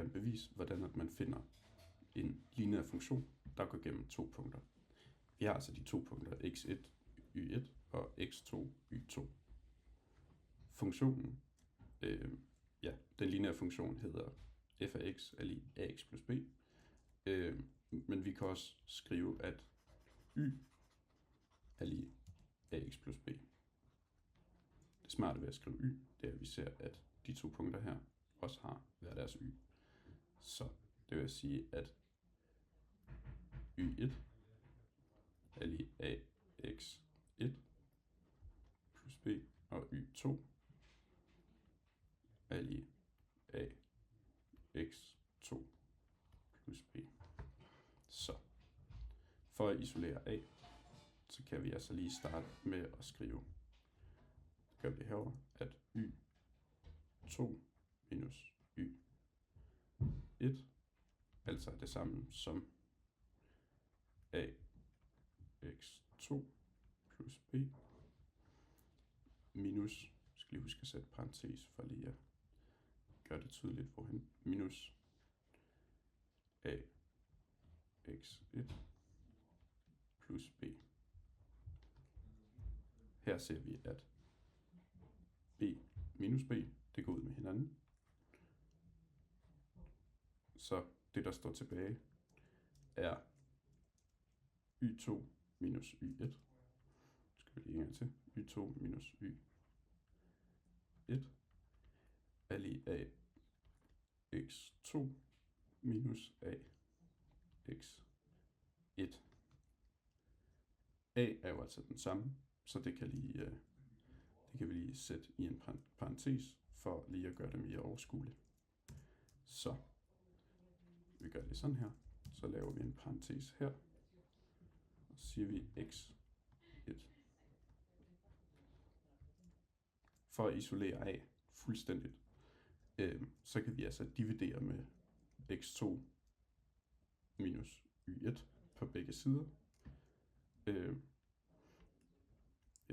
gerne bevise, hvordan at man finder en lineær funktion, der går gennem 2 punkter. Vi har altså de 2 punkter x1, y1 og x2, y2. Funktionen, den lineære funktion hedder f af x er lig ax plus b. Men vi kan også skrive, at y er lig ax plus b. Det smarte ved at skrive y, det er, at vi ser, at de 2 punkter her også har hver deres y. Så det vil sige, at y1 er lig ax1 plus b, og y2 er lig ax2 plus b. Så for at isolere a, så kan vi altså lige starte med at skrive, gør vi herovre, at y2 minus y1 altså er det samme som ax2 plus b minus, skal lige huske at sætte parentes for lige at gøre det tydeligt, hvorhen minus ax1 plus b. Her ser vi, at b minus b, det går ud med hinanden. Så det, der står tilbage, er y2 minus y1. Skal vi lige en gang til. y2 minus y1 er lig ax2 minus ax1. A er jo altså den samme, så det kan vi lige sætte i en parentes for lige at gøre det mere overskueligt. Så vi gør det sådan her, så laver vi en parentes her, og så siger vi x1. For at isolere A fuldstændigt, så kan vi altså dividere med x2 minus y1 på begge sider.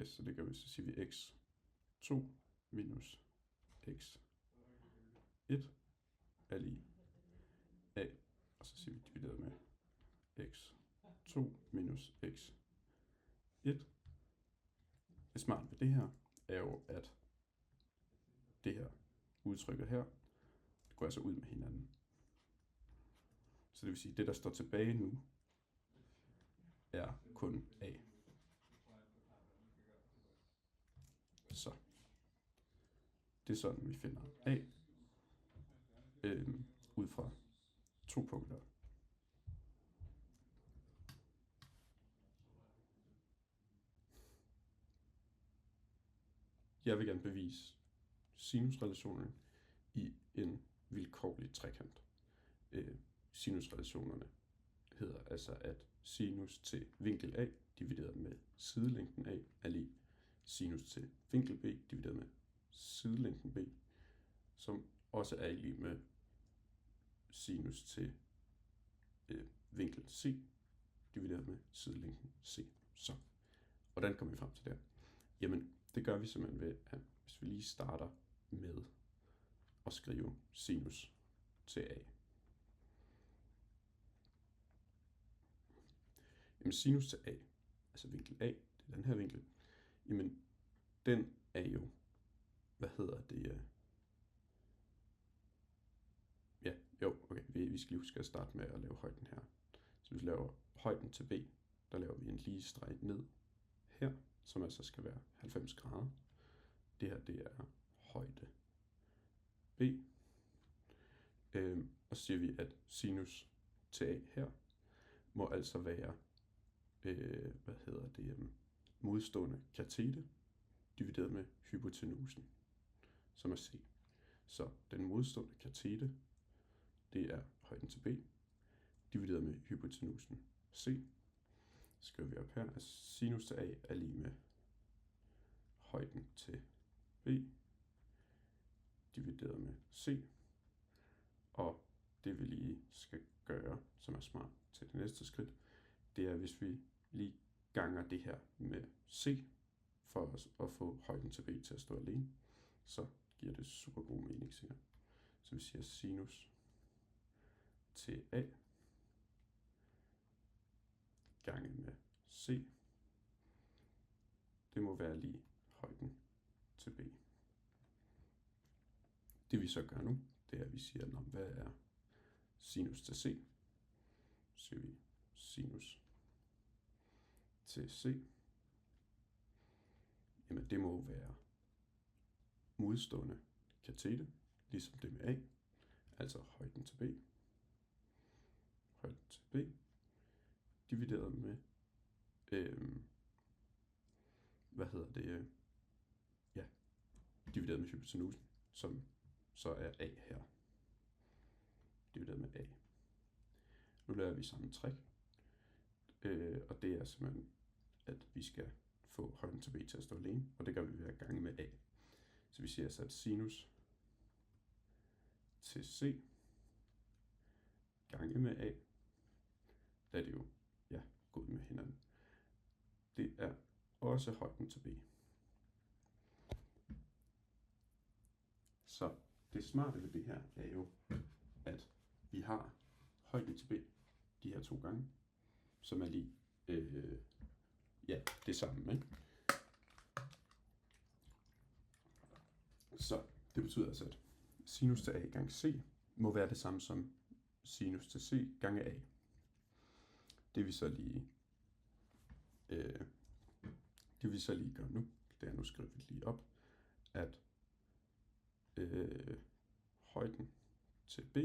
Så det gør vi, så siger vi x2 minus x1 er lig a, og så siger vi divideret med x2 minus x1. Det smarte ved det her er jo, at det her udtrykket her, det går altså ud med hinanden. Så det vil sige, at det, der står tilbage nu, er kun a. Så det er sådan, vi finder a ud fra 2 punkter. Jeg vil gerne bevise sinusrelationen i en vilkårlig trekant. Sinusrelationerne hedder altså, at sinus til vinkel A divideret med sidelængden A er lig sinus til vinkel B divideret med sidelængden B, som også er lig med sinus til vinkel C divideret med sidelængden C. Så, hvordan kommer vi frem til det? Jamen, det gør vi simpelthen ved, at hvis vi lige starter med at skrive sinus til A. Jamen, sinus til A, altså vinkel A, det er den her vinkel, jamen, den er jo, vi skal lige huske at starte med at lave højden her. Så hvis vi laver højden til B, der laver vi en lige streg ned her, som altså skal være 90 grader. Det her, det er højde B. Og så siger vi, at sinus til A her må altså være modstående katete divideret med hypotenusen, som er C. Så den modstående katete, det er højden til B, divideret med hypotenusen C. Så skriver vi op her, at sinus til A er lig med højden til B, divideret med C. Og det vi lige skal gøre, som er smart til det næste skridt, det er, hvis vi lige ganger det her med C, for at få højden til B til at stå alene, så giver det super god mening, siger. Så vi siger sinus til A gange med C. Det må være lige højden til B. Det vi så gør nu, det er, at vi siger, hvad er sinus til C? Så siger vi sinus til C. Jamen det må være modstående katete, ligesom det med A, altså højden til B. Højden til B divideret med, divideret med hypotenusen, som så er A her. Divideret med A. Nu laver vi samme træk, og det er simpelthen, at vi skal få højden til B til at stå alene, og det gør vi ved at gange med A. Så vi siger altså, at sinus til C gange med A, der er det jo gået med hinanden. Det er også højden til B. Så det smarte ved det her er jo, at vi har højden til B de her 2 gange, som er lige det samme, ikke? Så det betyder altså, at sinus til A gange C må være det samme som sinus til C gange A. Det vi så lige gør nu, det er, nu skriver vi lige op, at højden til B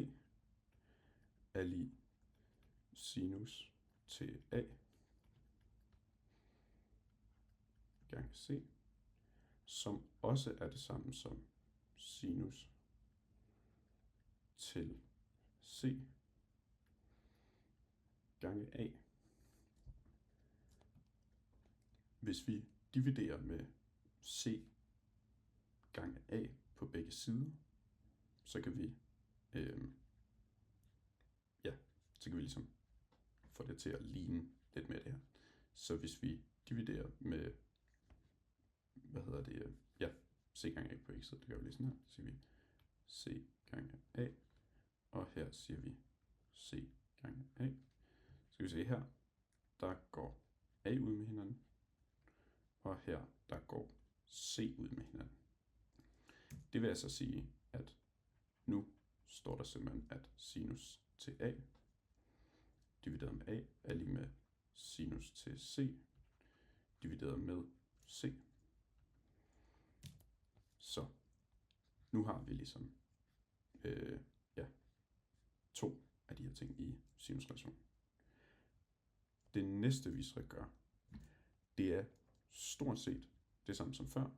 er lige sinus til A gange C, som også er det samme som sinus til C gange A. Hvis vi dividerer med C gange A på begge sider, så kan vi ligesom få det til at ligne lidt med det her. Så hvis vi dividerer med C gange A på begge sider, det gør vi lige sådan her, så siger vi C gange A, og her siger vi C gange A. Så kan vi se her, der går A ud med hinanden, og her, der går C ud med hinanden. Det vil altså sige, at nu står der simpelthen, at sinus til A divideret med A er lige med sinus til C divideret med C. Så nu har vi ligesom 2 af de her ting i sinusrelationen. Det næste vi skal gøre, det er stort set det samme som før,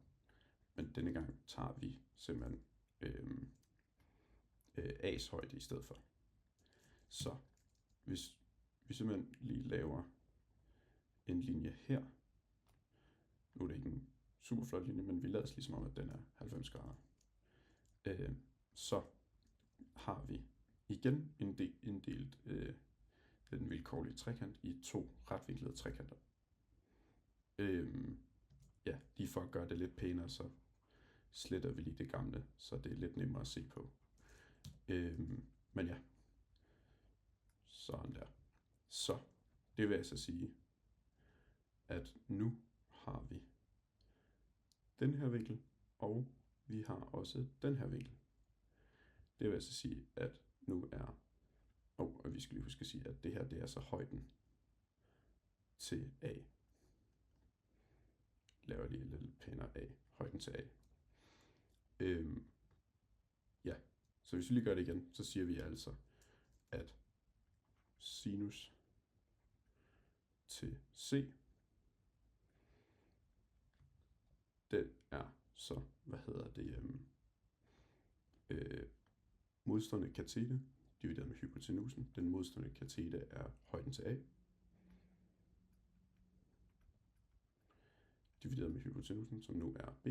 men denne gang tager vi simpelthen A's højde i stedet for. Så hvis vi simpelthen lige laver en linje her, nu er det ikke en super flot linje, men vi lader os ligesom om, at den er 90 grader, så har vi igen inddelt den vilkårlige trekant i 2 retvinklede trekanter. Lige for at gøre det lidt pænere, så sletter vi lige det gamle, så det er lidt nemmere at se på. Men ja, sådan der. Så det vil altså sige, at nu har vi den her vinkel, og vi har også den her vinkel. Det vil altså sige, at nu er, og vi skal lige huske at sige, at det her, det er så højden til A. Laver lige lidt pænere A, højden til A. Så hvis vi lige gør det igen, så siger vi altså, at sinus til C, den er så, modstående katete divideret med hypotenusen. Den modstående katete er højden til A, divideret med hypotenusen, som nu er B.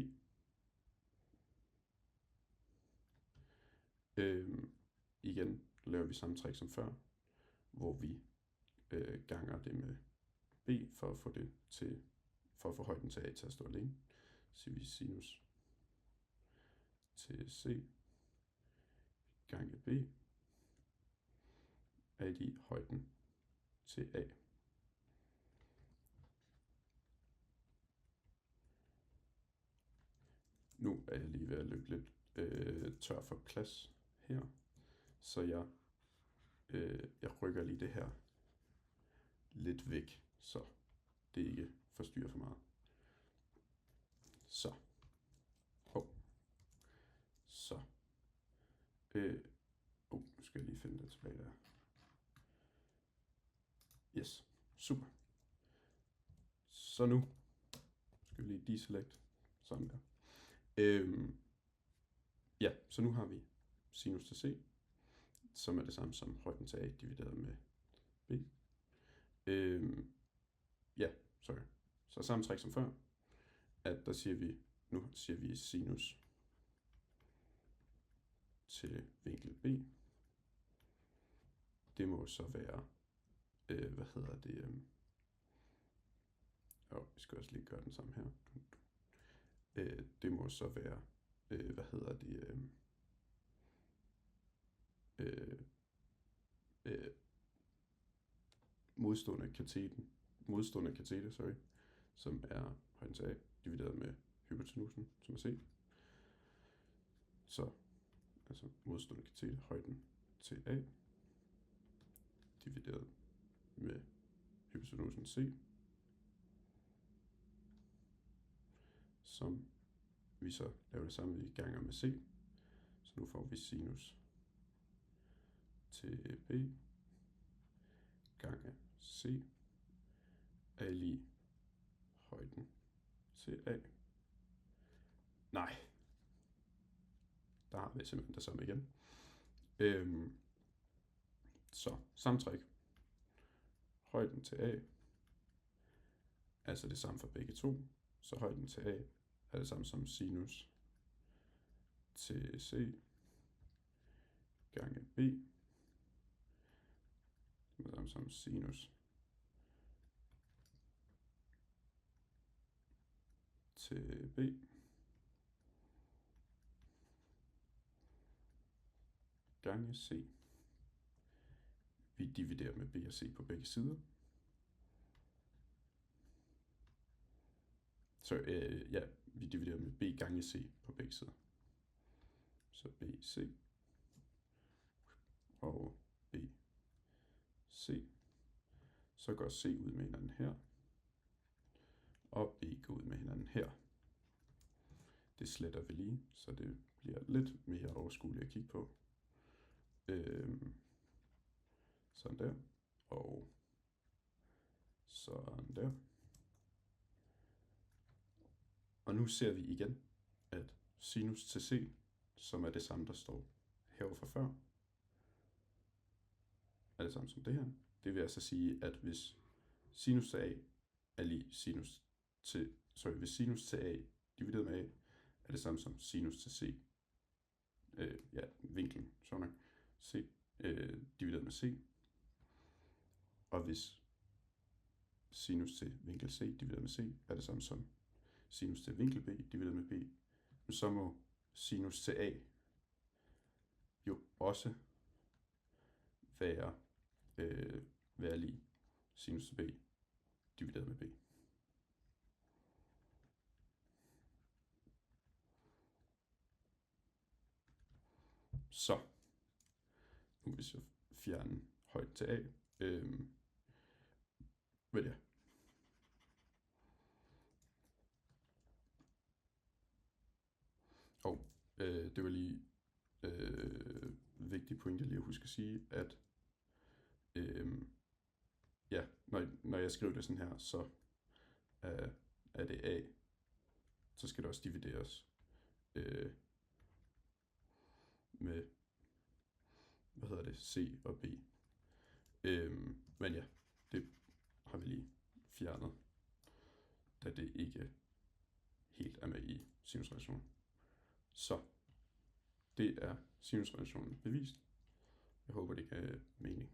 Igen laver vi samme træk som før, hvor vi ganger det med B for at få højden til A til at stå alene. Så vi sinus til C gange B er lige højden til A. Nu er jeg lige ved at løbe lidt tør for plads her, så jeg rykker lige det her lidt væk, så det ikke forstyrrer for meget. Så. Så. Nu skal jeg lige finde det tilbage der. Yes, super. Så nu skal vi lige deselect, sådan der. Ja, så nu har vi sinus til C, som er det samme som højden til A divideret med B. Så samme træk som før, at der siger vi, nu siger vi sinus til vinkel B. Det må så være, vi skal også lige gøre den samme her. Det må så være, modstående katete, som er højden til A, divideret med hypotenusen, som er C. Så, altså modstående katete, højden til A, divideret med hypotenusen C, som vi så laver det samme, vi ganger med C. Så nu får vi sinus til B gange C er lige højden til A. Nej, der har vi simpelthen det samme igen. Så sammentræk. Højden til A, altså det samme for begge to. Så højden til A er det samme som sinus til C gange B. Det er det samme som sinus til B gange C. Vi dividerer med B og C på begge sider. Så vi dividerer med B gange C på begge sider. Så BC og BC. Så går C ud med hinanden her, og B går ud med hinanden her. Det sletter vi lige, så det bliver lidt mere overskueligt at kigge på. Sådan der, og sådan der. Og nu ser vi igen, at sinus til C, som er det samme, der står herovre fra før, er det samme som det her. Det vil altså sige, at hvis sinus til A er lige hvis sinus til A divideret med A er det samme som sinus til C, vinklen, C divideret med C, og hvis sinus til vinkel C divideret med C er det samme som sinus til vinkel B divideret med B, så må sinus til A jo også være lige sinus til B divideret med B. Så nu vil jeg fjerne højden til A. Det var lige vigtig pointe lige at huske at sige, at når jeg skriver det sådan her, så er det A, så skal det også divideres med C og B. Men ja, det har vi lige fjernet, da det ikke helt er med i sinusrelationen. Så det er sinusrelationen bevist. Jeg håber, det gav mening.